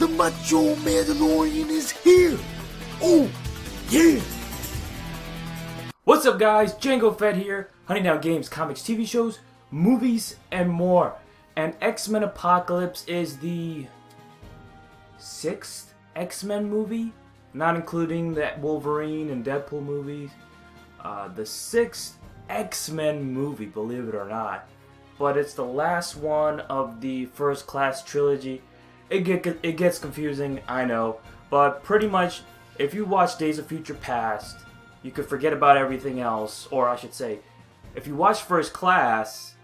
The Macho Mandalorian is here! Oh, yeah! What's up guys, Django Fett here, hunting down games, comics, TV shows, movies, and more. And X-Men Apocalypse is the 6th X-Men movie, not including the Wolverine and Deadpool movies. The 6th X-Men movie, believe it or not. But it's the last one of the First Class trilogy. It gets confusing, I know. But pretty much, if you watch Days of Future Past, you could forget about everything else. Or I should say, if you watch First Class,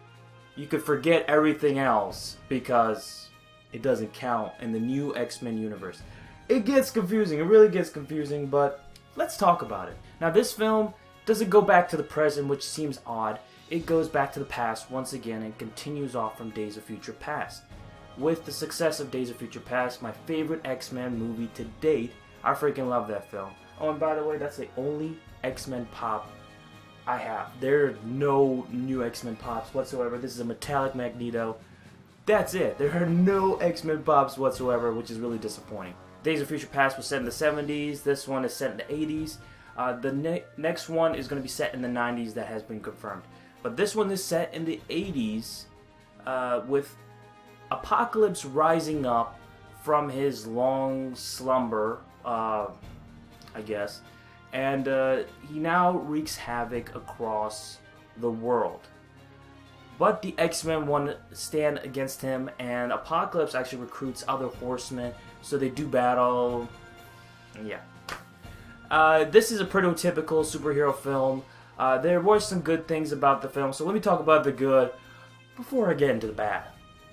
you could forget everything else because it doesn't count in the new X-Men universe. It gets confusing, it really gets confusing, but let's talk about it. Now this film doesn't go back to the present, which seems odd. It goes back to the past once again and continues off from Days of Future Past. With the success of Days of Future Past, my favorite X-Men movie to date, I freaking love that film. Oh, and by the way, that's the only X-Men pop I have. There are no new X-Men pops whatsoever. This is a metallic Magneto. That's it. There are no X-Men pops whatsoever, which is really disappointing. Days of Future Past was set in the 70s. This one is set in the 80s. The next one is going to be set in the 90s. That has been confirmed. But this one is set in the 80s with Apocalypse rising up from his long slumber, I guess. And he now wreaks havoc across the world. But the X-Men want to stand against him, and Apocalypse actually recruits other horsemen, so they do battle. Yeah. This is a prototypical superhero film. There were some good things about the film, so let me talk about the good before I get into the bad.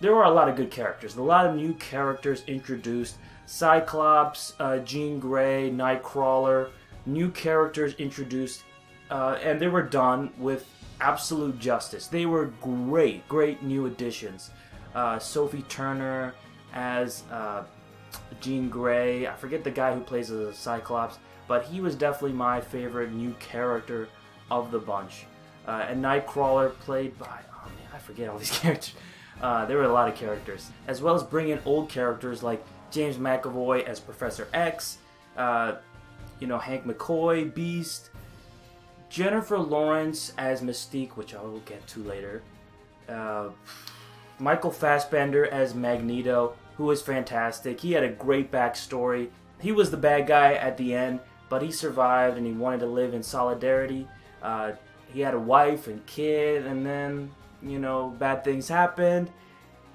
There are a lot of good characters, a lot of new characters introduced. Cyclops, Jean Grey, Nightcrawler, new characters introduced, and they were done with absolute justice. They were great new additions. Sophie Turner as Jean Grey. I forget the guy who plays the Cyclops, but he was definitely my favorite new character of the bunch. And Nightcrawler played by, oh man, I forget all these characters. There were a lot of characters. As well as bring in old characters like James McAvoy as Professor X, Hank McCoy, Beast, Jennifer Lawrence as Mystique, which I will get to later, Michael Fassbender as Magneto, who was fantastic. He had a great backstory. He was the bad guy at the end, but he survived and he wanted to live in solidarity. He had a wife and kid, and then, bad things happened,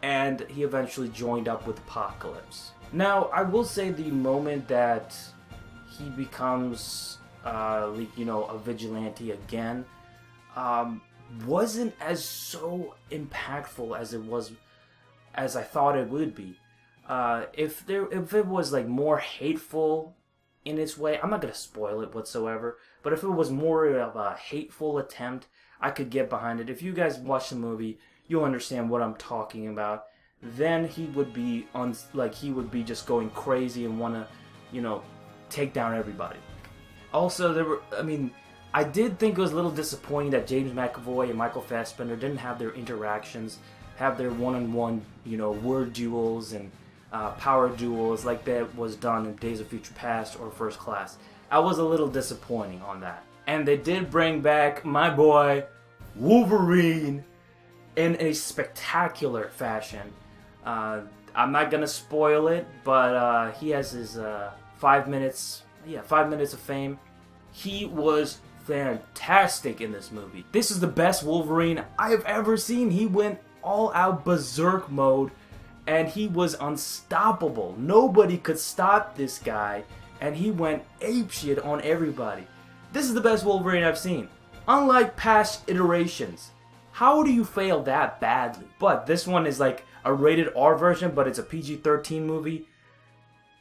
and he eventually joined up with Apocalypse. Now, I will say the moment that he becomes, a vigilante again, wasn't as so impactful as I thought it would be. If it was like more hateful in its way, I'm not gonna spoil it whatsoever, but if it was more of a hateful attempt, I could get behind it. If you guys watch the movie, you'll understand what I'm talking about. Then he would be just going crazy and wanna, take down everybody. Also, I did think it was a little disappointing that James McAvoy and Michael Fassbender didn't have their interactions, have their one-on-one, word duels and power duels like that was done in Days of Future Past or First Class. I was a little disappointing on that. And they did bring back my boy, Wolverine, in a spectacular fashion. I'm not gonna spoil it, but he has his 5 minutes of fame. He was fantastic in this movie. This is the best Wolverine I've ever seen. He went all out berserk mode, and he was unstoppable. Nobody could stop this guy, and he went apeshit on everybody. This is the best Wolverine I've seen. Unlike past iterations. How do you fail that badly? But this one is like a rated R version, but it's a PG-13 movie.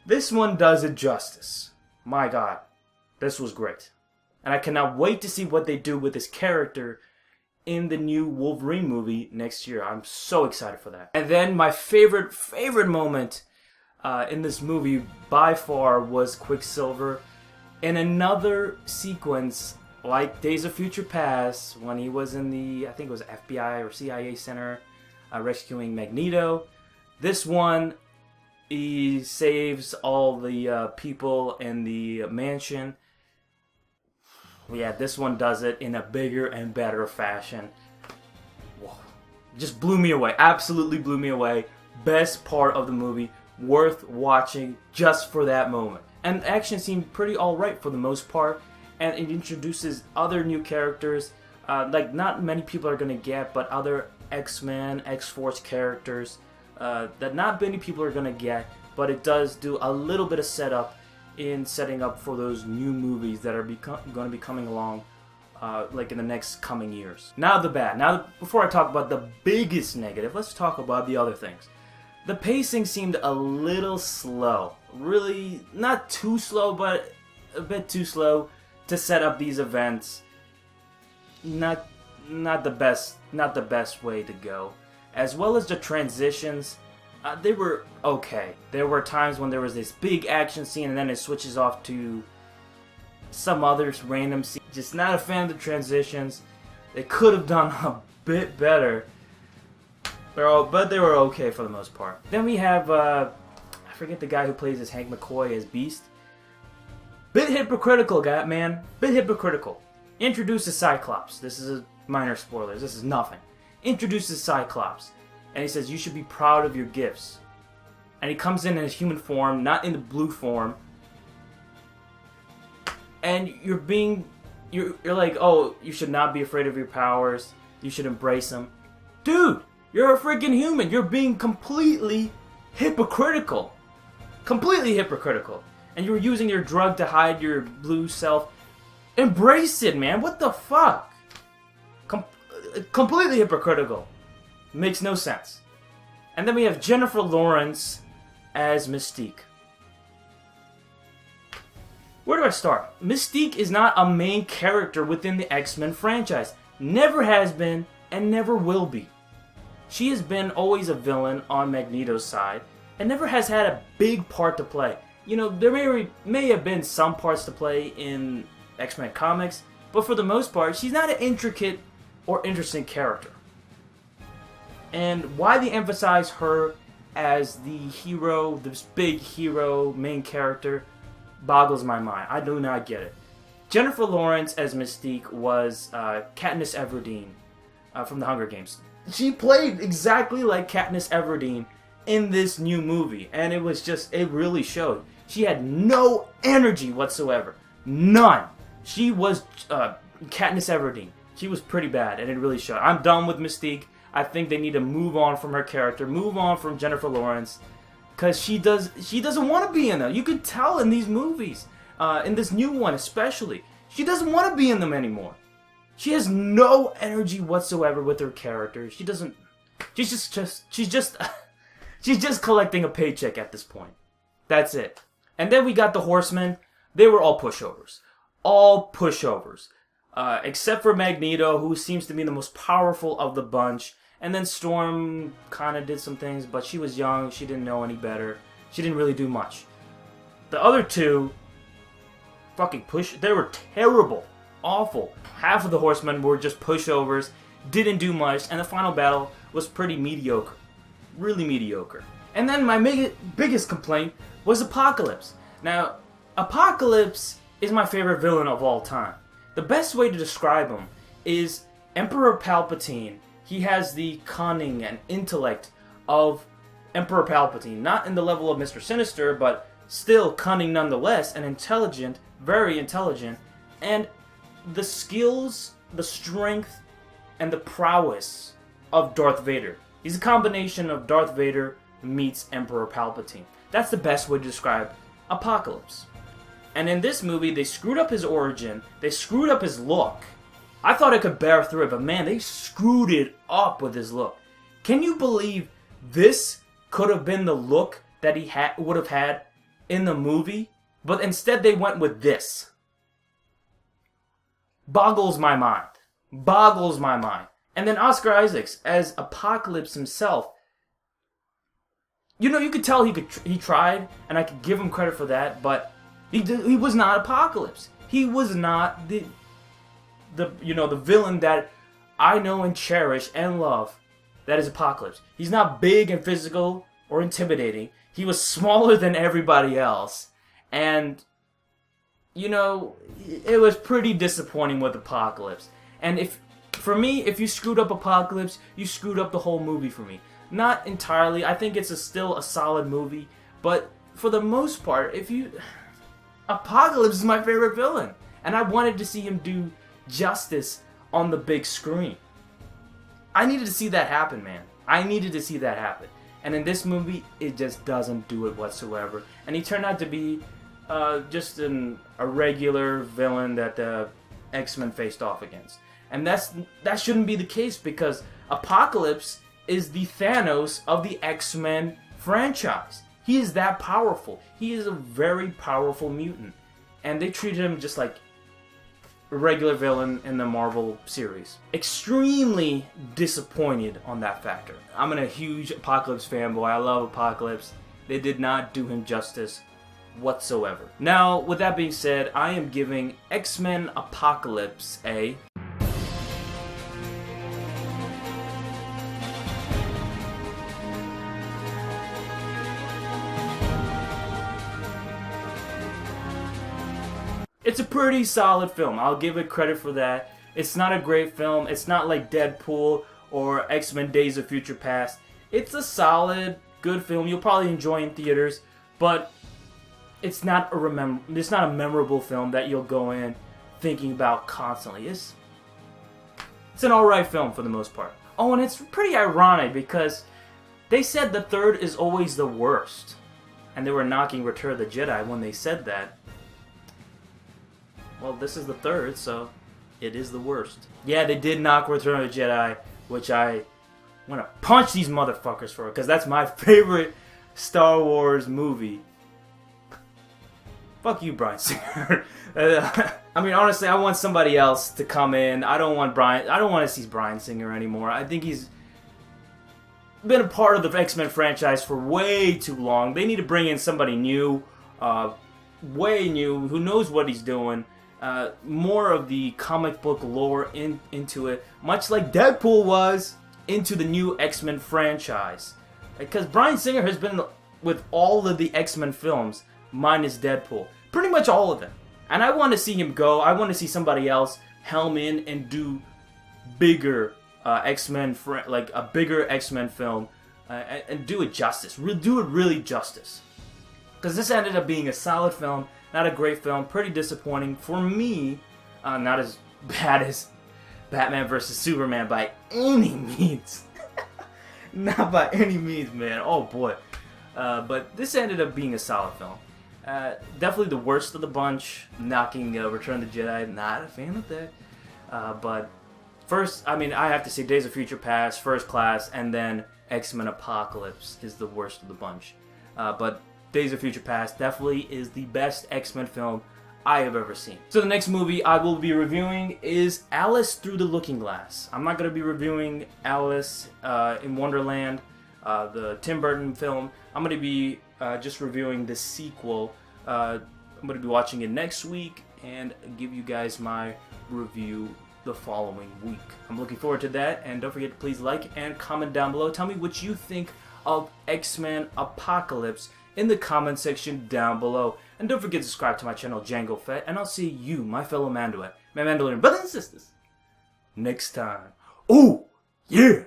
This one does it justice. My God, this was great. And I cannot wait to see what they do with this character in the new Wolverine movie next year. I'm so excited for that. And then my favorite moment in this movie by far was Quicksilver in another sequence like Days of Future Past when he was in the, I think it was FBI or CIA center rescuing Magneto. This one He saves all the people in the mansion. Yeah, this one does it in a bigger and better fashion. Whoa. Just blew me away. Absolutely blew me away. Best part of the movie. Worth watching just for that moment. And the action seemed pretty alright for the most part. And it introduces other new characters. Like, not many people are going to get, but other X-Men, X-Force characters that not many people are going to get. But it does do a little bit of setup in setting up for those new movies that are going to be coming along like in the next coming years. Now the bad. Now, before I talk about the biggest negative, let's talk about the other things. The pacing seemed a little slow. Really, not too slow, but a bit too slow to set up these events. Not the best way to go. As well as the transitions, they were okay. There were times when there was this big action scene and then it switches off to some other random scene. Just not a fan of the transitions. They could have done a bit better. But they were okay for the most part. Then we have, I forget the guy who plays as Hank McCoy as Beast. Bit hypocritical, man. Bit hypocritical. Introduces Cyclops. This is a minor spoilers. This is nothing. Introduces Cyclops. And he says, you should be proud of your gifts. And he comes in his human form, not in the blue form. And you're like, oh, you should not be afraid of your powers. You should embrace them. Dude, you're a freaking human. You're being completely hypocritical. Completely hypocritical. And you're using your drug to hide your blue self. Embrace it, man. What the fuck? Completely hypocritical. Makes no sense. And then we have Jennifer Lawrence as Mystique. Where do I start? Mystique is not a main character within the X-Men franchise. Never has been and never will be. She has been always a villain on Magneto's side and never has had a big part to play. You know, there may have been some parts to play in X-Men comics, but for the most part, she's not an intricate or interesting character. And why they emphasize her as the hero, this big hero, main character, boggles my mind. I do not get it. Jennifer Lawrence as Mystique was Katniss Everdeen from the Hunger Games. She played exactly like Katniss Everdeen in this new movie, and it really showed. She had no energy whatsoever. None. She was Katniss Everdeen. She was pretty bad, and it really showed. I'm done with Mystique. I think they need to move on from her character, move on from Jennifer Lawrence, because she doesn't want to be in them. You could tell in these movies, in this new one especially, she doesn't want to be in them anymore. She has no energy whatsoever with her character. She's just collecting a paycheck at this point. That's it. And then we got the Horsemen. They were all pushovers. All pushovers. Except for Magneto, who seems to be the most powerful of the bunch. And then Storm kind of did some things, but she was young. She didn't know any better. She didn't really do much. The other two, they were terrible. Awful. Half of the Horsemen were just pushovers, didn't do much, and the final battle was pretty mediocre. Really mediocre. And then my biggest complaint was Apocalypse. Now, Apocalypse is my favorite villain of all time. The best way to describe him is Emperor Palpatine. He has the cunning and intellect of Emperor Palpatine. Not in the level of Mr. Sinister, but still cunning nonetheless, and intelligent, very intelligent, and the skills, the strength, and the prowess of Darth Vader. He's a combination of Darth Vader meets Emperor Palpatine. That's the best way to describe Apocalypse. And in this movie, they screwed up his origin, they screwed up his look. I thought I could bear through it, but man, they screwed it up with his look. Can you believe this could have been the look that he would have had in the movie? But instead they went with this. Boggles my mind. Boggles my mind. And then Oscar Isaacs as Apocalypse himself. You know, you could tell he tried, and I could give him credit for that, but he was not Apocalypse. He was not the villain that I know and cherish and love. That is Apocalypse. He's not big and physical or intimidating. He was smaller than everybody else. And, you know, it was pretty disappointing with Apocalypse. And for me, if you screwed up Apocalypse, you screwed up the whole movie for me. Not entirely. I think it's still a solid movie. But for the most part, Apocalypse is my favorite villain. And I wanted to see him do justice on the big screen. I needed to see that happen, man. I needed to see that happen. And in this movie, it just doesn't do it whatsoever. And he turned out to be just a regular villain that the X-Men faced off against. And that shouldn't be the case, because Apocalypse is the Thanos of the X-Men franchise. He is that powerful. He is a very powerful mutant. And they treated him just like a regular villain in the Marvel series. Extremely disappointed on that factor. I'm a huge Apocalypse fanboy. I love Apocalypse. They did not do him justice whatsoever. Now, with that being said, I am giving X-Men Apocalypse a... It's a pretty solid film. I'll give it credit for that. It's not a great film. It's not like Deadpool or X-Men Days of Future Past. It's a solid, good film. You'll probably enjoy in theaters, but it's not a memorable film that you'll go in thinking about constantly. It's an alright film for the most part. Oh, and it's pretty ironic because they said the third is always the worst. And they were knocking Return of the Jedi when they said that. Well, this is the third, so it is the worst. Yeah, they did knock Return of the Jedi, which I want to punch these motherfuckers for, because that's my favorite Star Wars movie. Fuck you, Bryan Singer. I mean, honestly, I want somebody else to come in. I don't want to see Bryan Singer anymore. I think he's been a part of the X-Men franchise for way too long. They need to bring in somebody new, way new, who knows what he's doing. More of the comic book lore into it, much like Deadpool was into the new X-Men franchise. Because Bryan Singer has been with all of the X-Men films, minus Deadpool. Pretty much all of them. And I want to see him go. I want to see somebody else helm in and do bigger X-Men, like a bigger X-Men film, and do it justice. Do it really justice. Because this ended up being a solid film. Not a great film, pretty disappointing. For me, not as bad as Batman vs. Superman by any means. Not by any means, man. Oh boy. But this ended up being a solid film. Definitely the worst of the bunch, knocking Return of the Jedi. Not a fan of that. But first, I mean, I have to say Days of Future Past, First Class, and then X-Men Apocalypse is the worst of the bunch. But Days of Future Past definitely is the best X-Men film I have ever seen. So the next movie I will be reviewing is Alice Through the Looking Glass. I'm not going to be reviewing Alice in Wonderland, the Tim Burton film. I'm going to be just reviewing the sequel. I'm going to be watching it next week and give you guys my review the following week. I'm looking forward to that, and don't forget to please like and comment down below. Tell me what you think of X-Men Apocalypse in the comment section down below. And don't forget to subscribe to my channel, Django Fett, and I'll see you, my fellow Mandalorian brothers and sisters, next time. Oh, yeah!